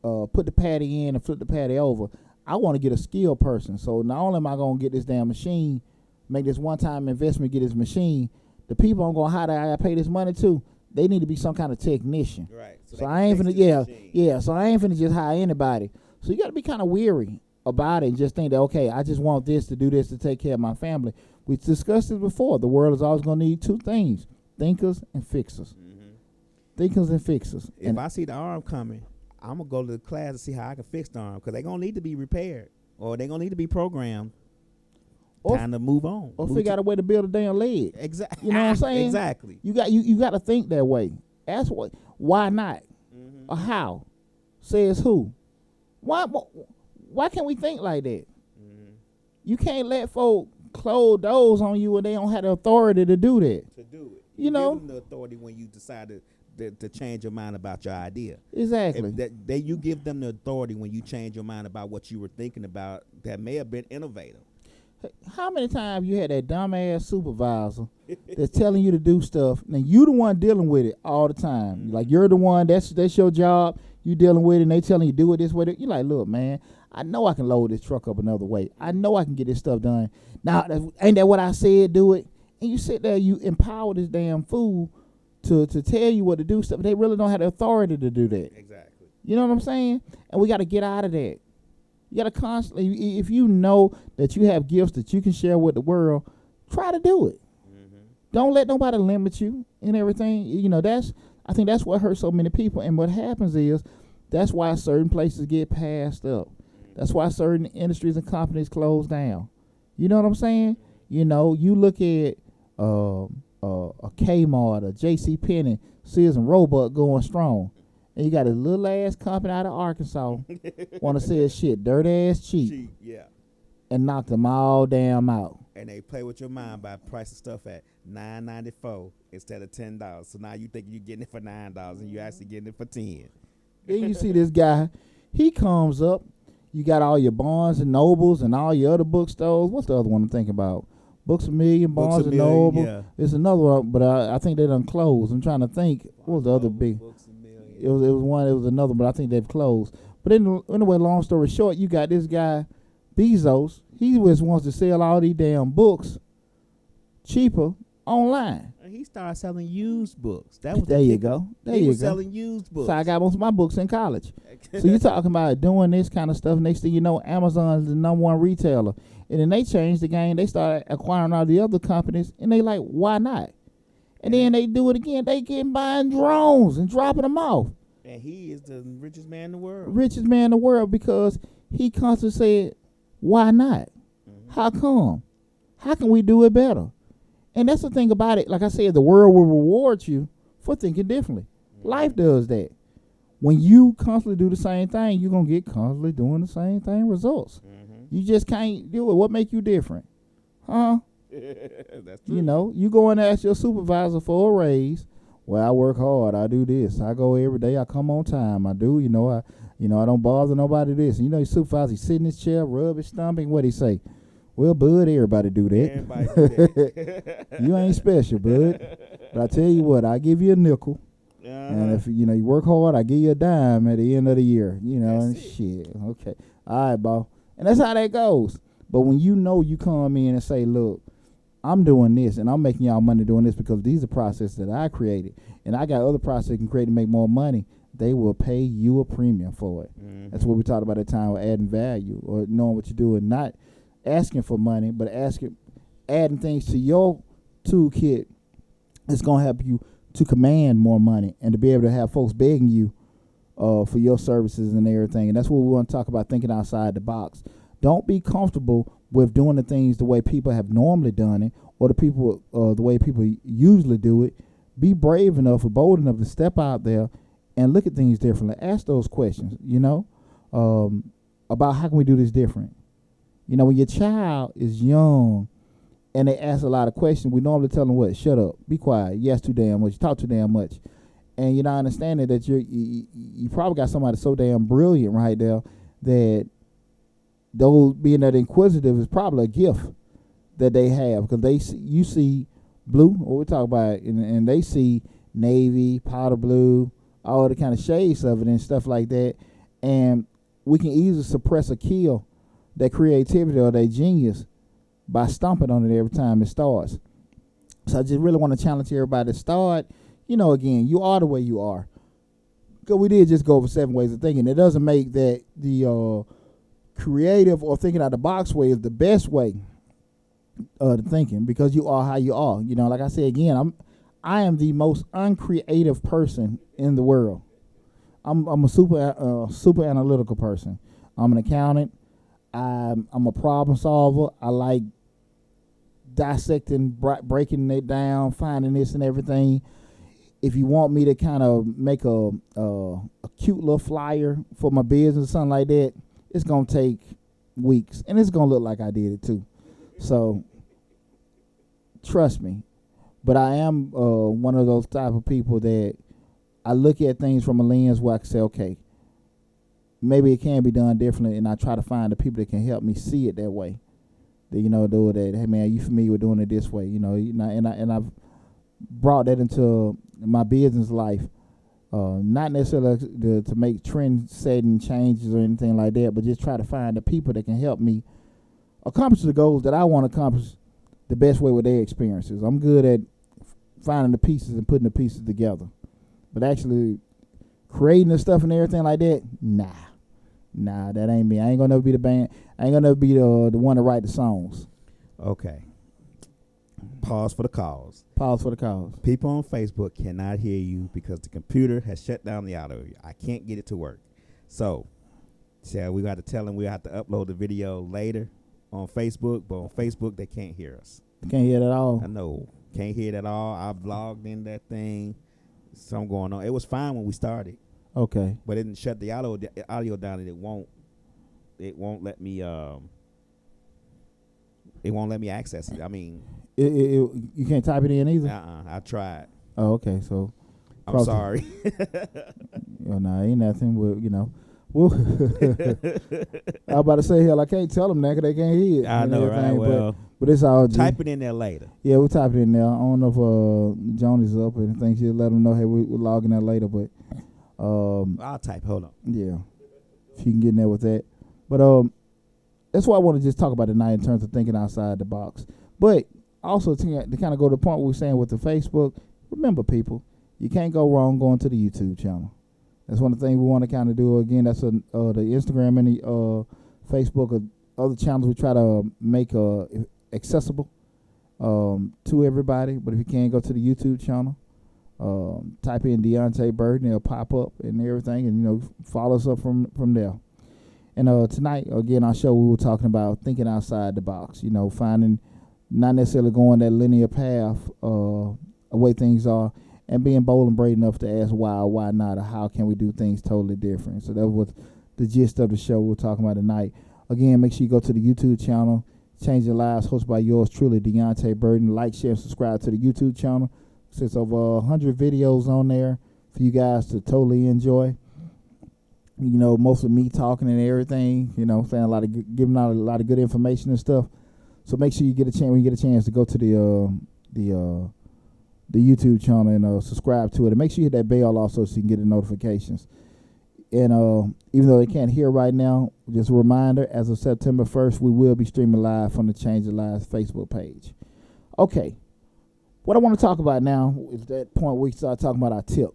put the patty in and flip the patty over. I want to get a skilled person. So not only am I gonna get this damn machine, make this one-time investment, get this machine, the people I'm gonna hire that I pay this money to, they need to be some kind of technician.
Right.
So I ain't finna so I ain't finna just hire anybody. So you gotta be kind of weary about it and just think that, okay, I just want this to do this to take care of my family. We discussed this before. The world is always gonna need two things: thinkers and fixers. Mm-hmm. Thinkers and fixers.
If I see the arm coming, I'm gonna go to the class to see how I can fix the arm, because they're gonna need to be repaired or they're gonna need to be programmed. Time to move on.
Or figure out a way to build a damn leg.
Exactly.
You know what I'm saying?
Exactly.
You got to think that way. Ask why not? Mm-hmm. Or how? Says who? Why can't we think like that? Mm-hmm. You can't let folk close doors on you when they don't have the authority to do that.
To do it.
You know?
Give them the authority when you decide to change your mind about your idea.
Exactly.
You give them the authority when you change your mind about what you were thinking about that may have been innovative.
How many times you had that dumbass supervisor that's telling you to do stuff, and you the one dealing with it all the time? Mm-hmm. Like, you're the one, that's your job, you dealing with it, and they telling you do it this way. You're like, look, man, I know I can load this truck up another way. I know I can get this stuff done. Now, ain't that what I said? Do it. And you sit there, you empower this damn fool to tell you what to do stuff. They really don't have the authority to do that.
Exactly.
You know what I'm saying? And we got to get out of that. You got to constantly, if you know that you have gifts that you can share with the world, try to do it. Mm-hmm. Don't let nobody limit you and everything. I think that's what hurts so many people. And what happens is, that's why certain places get passed up. Mm-hmm. That's why certain industries and companies close down. You know what I'm saying? You look at a Kmart, a JCPenney, Sears and Roebuck going strong. And you got a little ass company out of Arkansas want to sell shit dirt ass cheap.
Yeah.
And knock them all damn out.
And they play with your mind by pricing stuff at $9.94 instead of $10. So now you think you're getting it for $9 and you're actually getting it for $10.
Then you see this guy, he comes up. You got all your Barnes and Nobles and all your other bookstores. What's the other one I'm thinking about? Books A Million, Barnes and Noble. Yeah. It's another one, but I think they done closed. I'm trying to think. What was the other big? It was another, but I think they've closed. But anyway, long story short, you got this guy, Bezos. He just wants to sell all these damn books cheaper online.
And he started selling used books. There
you go.
He was selling used books.
So I got most of my books in college. So you're talking about doing this kind of stuff. Next thing you know, Amazon is the number one retailer. And then they changed the game. They started acquiring all the other companies. And they like, why not? And then they do it again. They get buying drones and dropping them off.
And he is the richest man in the world.
Richest man in the world, because he constantly said, why not? Mm-hmm. How come? How can we do it better? And that's the thing about it. Like I said, the world will reward you for thinking differently. Mm-hmm. Life does that. When you constantly do the same thing, you're going to get constantly doing the same thing results. Mm-hmm. You just can't do it. What make you different? Huh?
That's true.
You go and ask your supervisor for a raise. Well, I work hard. I do this. I go every day. I come on time. I do. I don't bother nobody this. And your supervisor, he sit in his chair, rub his stomach. What he say? Well, bud, everybody do that.
Everybody do that.
You ain't special, bud. But I tell you what, I give you a nickel. And if you work hard, I give you a dime at the end of the year. And shit. Okay. All right, bro. And that's how that goes. But when you come in and say, look, I'm doing this and I'm making y'all money doing this because these are processes that I created and I got other processes can create to make more money, they will pay you a premium for it. Mm-hmm. That's what we talked about at the time with adding value or knowing what you're doing, not asking for money, but adding things to your toolkit that's going to help you to command more money and to be able to have folks begging you for your services and everything. And that's what we want to talk about, thinking outside the box. Don't be comfortable with doing the things the way people have normally done it or the way people usually do it. Be brave enough or bold enough to step out there and look at things differently. Ask those questions, about how can we do this different. When your child is young and they ask a lot of questions, we normally tell them what? Shut up, be quiet, you ask too damn much, you talk too damn much. And you're not understanding that you probably got somebody so damn brilliant right there that those being that inquisitive is probably a gift that they have because you see blue, what we talk about, and they see navy, powder blue, all the kind of shades of it and stuff like that. And we can easily suppress or kill that creativity or that genius by stomping on it every time it starts. So I just really want to challenge everybody to start. Again, you are the way you are. Because we did just go over 7 ways of thinking. It doesn't make that the creative or thinking out the box way is the best way to thinking because you are how you are. Like I said again, I am the most uncreative person in the world. I'm a super analytical person. I'm an accountant. I'm a problem solver. I like dissecting, breaking it down, finding this and everything. If you want me to kind of make a cute little flyer for my business or something like that, it's going to take weeks. And it's going to look like I did it too. So, trust me. But I am one of those type of people that I look at things from a lens where I can say, okay, maybe it can be done differently. And I try to find the people that can help me see it that way. That, do that. Hey, man, you familiar with doing it this way? And I've brought that into my business life. Not necessarily to make trend-setting changes or anything like that, but just try to find the people that can help me accomplish the goals that I want to accomplish the best way with their experiences. I'm good at finding the pieces and putting the pieces together. But actually creating the stuff and everything like that, nah, that ain't me. I ain't going to never be the band. I ain't going to never be the one to write the songs.
Okay. Pause for the cause.
Pause for the cause.
People on Facebook cannot hear you because the computer has shut down the audio. I can't get it to work. So we got to tell them we have to upload the video later on Facebook, but on Facebook they can't hear us.
Can't hear it at all?
I know. Can't hear it at all. I've logged in that thing. Something going on. It was fine when we started.
Okay.
But it didn't shut the audio down and it won't let me access it. I mean,
you can't type it in either?
I tried.
Oh, okay. So
I'm sorry.
Ain't nothing. Well, I was about to say, hell, I can't tell them that because they can't hear it.
I know, right? Well,
but it's all
type it in there later.
Yeah, we'll type it in there. I don't know if Johnny's up or anything. She'll let them know, hey, we're logging that later. But
I'll type. Hold on.
Yeah, if you can get in there with that. But that's what I want to just talk about tonight in terms of thinking outside the box. But also to kind of go to the point we were saying with the Facebook, remember, people, you can't go wrong going to the YouTube channel. That's one of the things we want to kind of do. Again, that's the Instagram and the Facebook or other channels we try to make accessible to everybody. But if you can't, go to the YouTube channel, type in Deonte Burden, it'll pop up and everything, and follow us up from there. And tonight, again, our show, we were talking about thinking outside the box. Finding, not necessarily going that linear path the way things are, and being bold and brave enough to ask why or why not, or how can we do things totally different. So that was the gist of the show we're talking about tonight. Again, make sure you go to the YouTube channel, Change Your Lives, hosted by yours truly, Deonte Burden. Like, share, and subscribe to the YouTube channel. Since over 100 videos on there for you guys to totally enjoy. Most of me talking and everything, saying giving out a lot of good information and stuff. So make sure you get a chance when you get a chance to go to the YouTube channel and subscribe to it, and make sure you hit that bell also so you can get the notifications. And even though they can't hear right now, just a reminder: as of September 1st, we will be streaming live from the Change Your Lives Facebook page. Okay, what I want to talk about now is that point we start talking about our tip.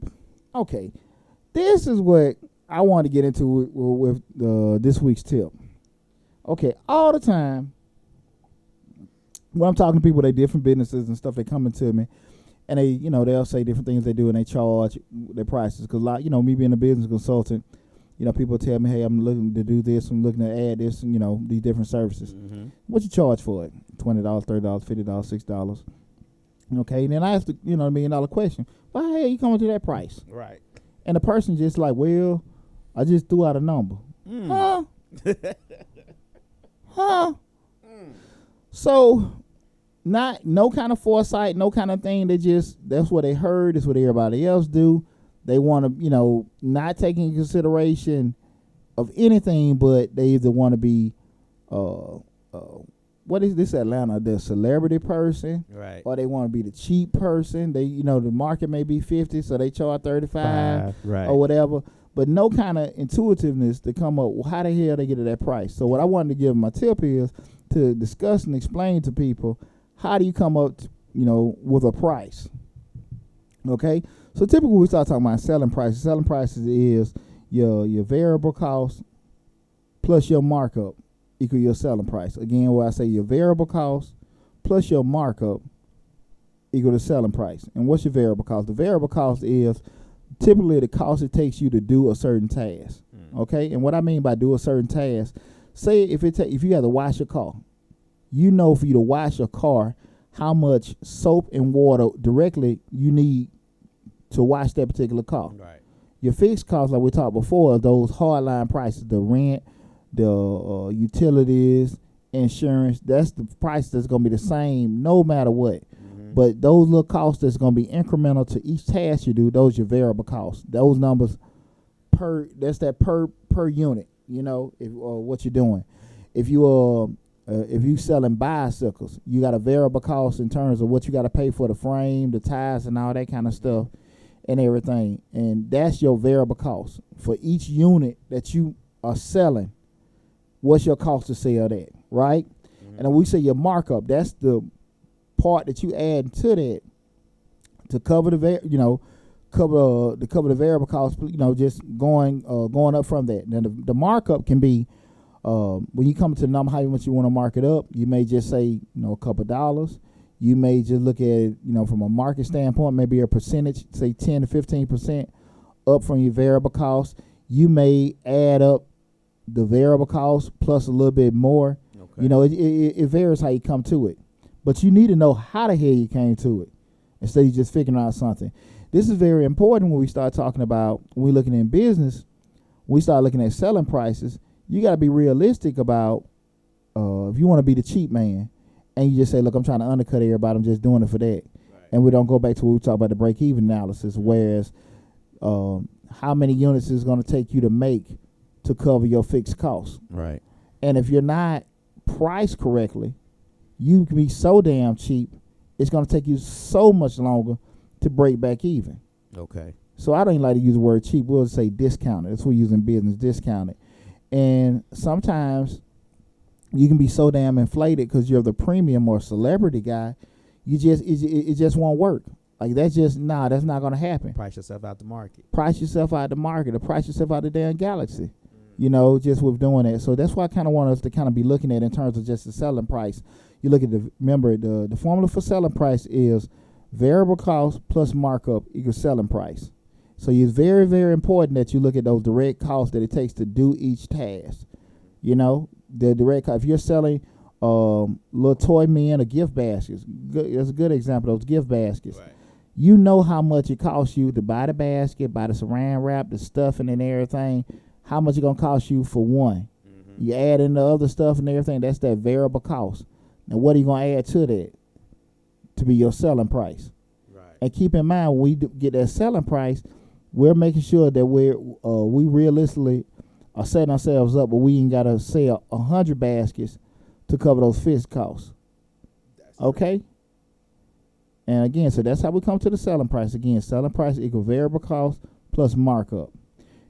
Okay, this is what I want to get into with this week's tip. Okay, all the time when I'm talking to people, they different businesses and stuff, they coming to me, and they, they'll say different things they do, and they charge their prices. Because me being a business consultant, people tell me, hey, I'm looking to do this, I'm looking to add this, and these different services. Mm-hmm. What you charge for it? $20, $30, $50, $6. Okay, and then I asked the $1 million question. Why the hell you coming to that price?
Right.
And the person just like, well, I just threw out a number. Huh? Huh? So, no kind of foresight, no kind of thing. That's what they heard. That's what everybody else do. They want to, not take into consideration of anything, but they either want to be, what is this Atlanta? The celebrity person,
right? Or
they want to be the cheap person. They, the market may be 50, so they charge 35,
right,
or whatever. But no kind of intuitiveness to come up. Well, how the hell they get to that price? So what I wanted to give my tip is to discuss and explain to people, how do you come up, with a price? Okay, so typically we start talking about selling prices. Selling prices is your variable cost plus your markup equal your selling price. Again, where I say your variable cost plus your markup equal the selling price. And what's your variable cost? The variable cost is typically the cost it takes you to do a certain task. Okay, and what I mean by do a certain task, say if you have to wash your car, for you to wash your car, how much soap and water directly you need to wash that particular car.
Right.
Your fixed costs, like we talked before, those hardline prices, the rent, the utilities, insurance, that's the price that's going to be the same no matter what. Mm-hmm. But those little costs that's going to be incremental to each task you do, those are your variable costs. Those numbers per unit, if what you're doing. If you selling bicycles, you got a variable cost in terms of what you got to pay for the frame, the tires, and all that kind of stuff, and everything. And that's your variable cost for each unit that you are selling. What's your cost to sell that, right? Mm-hmm. And then we say your markup. That's the part that you add to that to cover the cover the variable cost. Just going up from that. And then the markup can be. When you come to the number, how much you want to mark it up, you may just say, a couple dollars. You may just look at it, from a market standpoint, maybe a percentage, say 10 to 15% up from your variable cost. You may add up the variable cost plus a little bit more. Okay. It varies how you come to it. But you need to know how the hell you came to it instead of just figuring out something. This is very important when we start talking about, when we're looking in business, we start looking at selling prices. You got to be realistic about if you want to be the cheap man and you just say, look, I'm trying to undercut everybody, I'm just doing it for that. Right. And we don't go back to what we talk about the break-even analysis, whereas how many units is going to take you to make to cover your fixed costs.
Right.
And if you're not priced correctly, you can be so damn cheap, it's going to take you so much longer to break back even.
Okay.
So I don't even like to use the word cheap. We'll say discounted. That's what we use in business, discounted. And sometimes you can be so damn inflated because you're the premium or celebrity guy. It just won't work. Like that's not going to happen.
Price yourself out the market.
Price yourself out the market, or price yourself out the damn galaxy. Just with doing that. So that's why I kind of want us to kind of be looking at in terms of just the selling price. You look at the formula for selling price is variable cost plus markup equals selling price. So it's very, very important that you look at those direct costs that it takes to do each task. The direct cost. If you're selling little toy men or gift baskets, that's a good example, those gift baskets. Right. You know how much it costs you to buy the basket, buy the saran wrap, the stuffing and everything, how much it's going to cost you for one. Mm-hmm. You add in the other stuff and everything, that's that variable cost. Now, what are you going to add to that to be your selling price? Right. And keep in mind, when we get that selling price, we're making sure that we realistically are setting ourselves up, but we ain't got to sell 100 baskets to cover those fixed costs. Okay. And again, so that's how we come to the selling price. Again, selling price equal variable cost plus markup.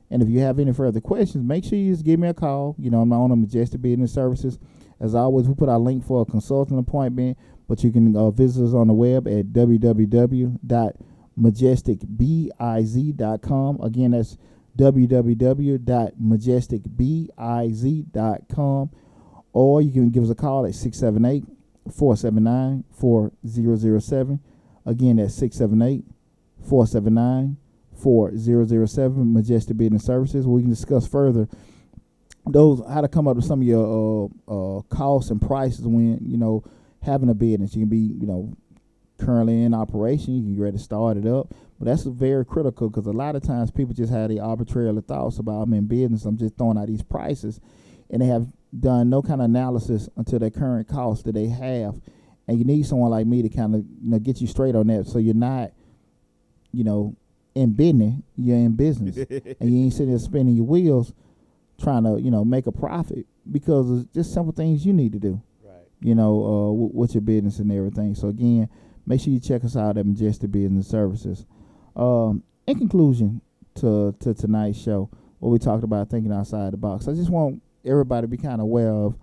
And if you have any further questions, make sure you just give me a call. You know, I'm on Majestic Business Services. As always, we put our link for a consulting appointment, but you can visit us on the web at www.majesticbiz.com. Again, that's www.majesticbiz.com. Or you can give us a call at 678-479-4007. Again, that's 678-479-4007, Majestic Business Services. We can discuss further how to come up with some of your costs and prices when, you know, having a business. You can be, you know, currently in operation. You can get ready to start it up. But that's very critical because a lot of times people just have the arbitrary thoughts about, I'm in business, I'm just throwing out these prices, and they have done no kind of analysis until their current cost that they have. And you need someone like me to kind of, you know, get you straight on that, so you're not, you know, in business, you're in business. And you ain't sitting there spinning your wheels trying to, you know, make a profit, because it's just simple things you need to do,
right?
You know, with your business and everything. So again, make sure you check us out at Majestic Business Services. In conclusion to tonight's show, what we talked about, thinking outside the box, I just want everybody to be kind of aware of,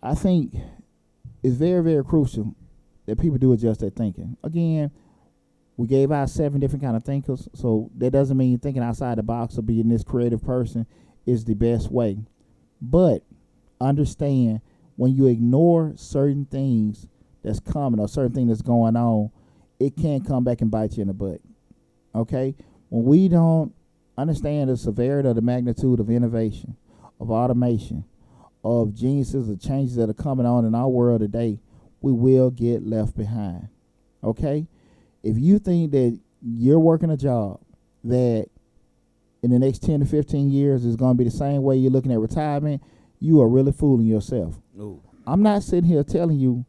I think it's very, very crucial that people do adjust their thinking. Again, we gave out 7 different kind of thinkers, so that doesn't mean thinking outside the box or being this creative person is the best way. But understand, when you ignore certain things that's coming or certain thing that's going on, it can come back and bite you in the butt. Okay? When we don't understand the severity of the magnitude of innovation, of automation, of geniuses, of changes that are coming on in our world today, we will get left behind. Okay? If you think that you're working a job that in the next 10 to 15 years is going to be the same way you're looking at retirement, you are really fooling yourself.
Ooh.
I'm not sitting here telling you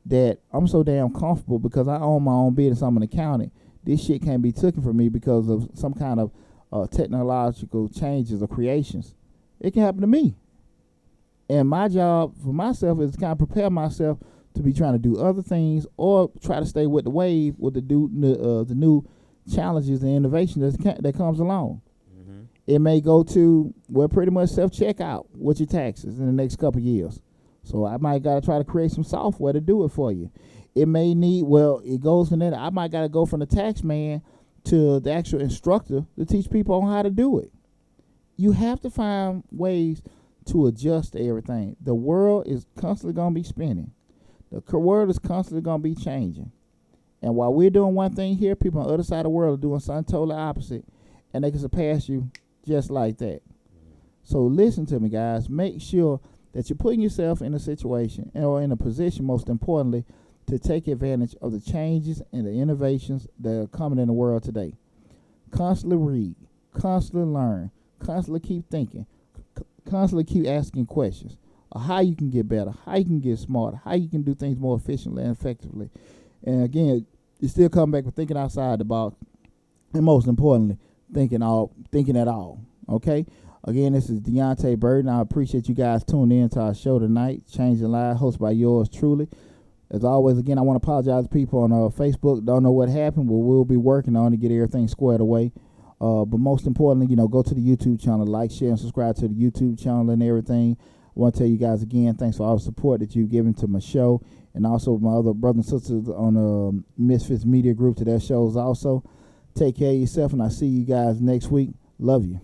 that I'm so damn comfortable because I own my own business, I'm an accountant. This shit can't be taken from me because of some kind of technological changes or creations. It can happen to me. And my job for myself is to kind of prepare myself to be trying to do other things or try to stay with the wave with the new challenges and innovation that comes along. Mm-hmm. It may go to, well, pretty much self-checkout with your taxes in the next couple of years. So I might got to try to create some software to do it for you. It may need, well, it goes from that. I might got to go from the tax man to the actual instructor to teach people on how to do it. You have to find ways to adjust to everything. The world is constantly going to be spinning. The world is constantly going to be changing. And while we're doing one thing here, people on the other side of the world are doing something totally opposite. And they can surpass you just like that. So listen to me, guys. Make sure that you're putting yourself in a situation or in a position, most importantly, to take advantage of the changes and the innovations that are coming in the world today. Constantly read. Constantly learn. Constantly keep thinking. Constantly keep asking questions. How you can get better, how you can get smarter, how you can do things more efficiently and effectively. And again, you still come back with thinking outside the box, and most importantly, thinking at all. Okay? Again, this is Deonte Burden. I appreciate you guys tuning in to our show tonight, Changing Lives, hosted by yours truly. As always, again, I want to apologize to people on Facebook. Don't know what happened, but we'll be working on to get everything squared away. But most importantly, go to the YouTube channel, like, share, and subscribe to the YouTube channel and everything. I want to tell you guys again, thanks for all the support that you've given to my show, and also my other brothers and sisters on Misfits Media Group to their shows also. Take care of yourself, and I'll see you guys next week. Love you.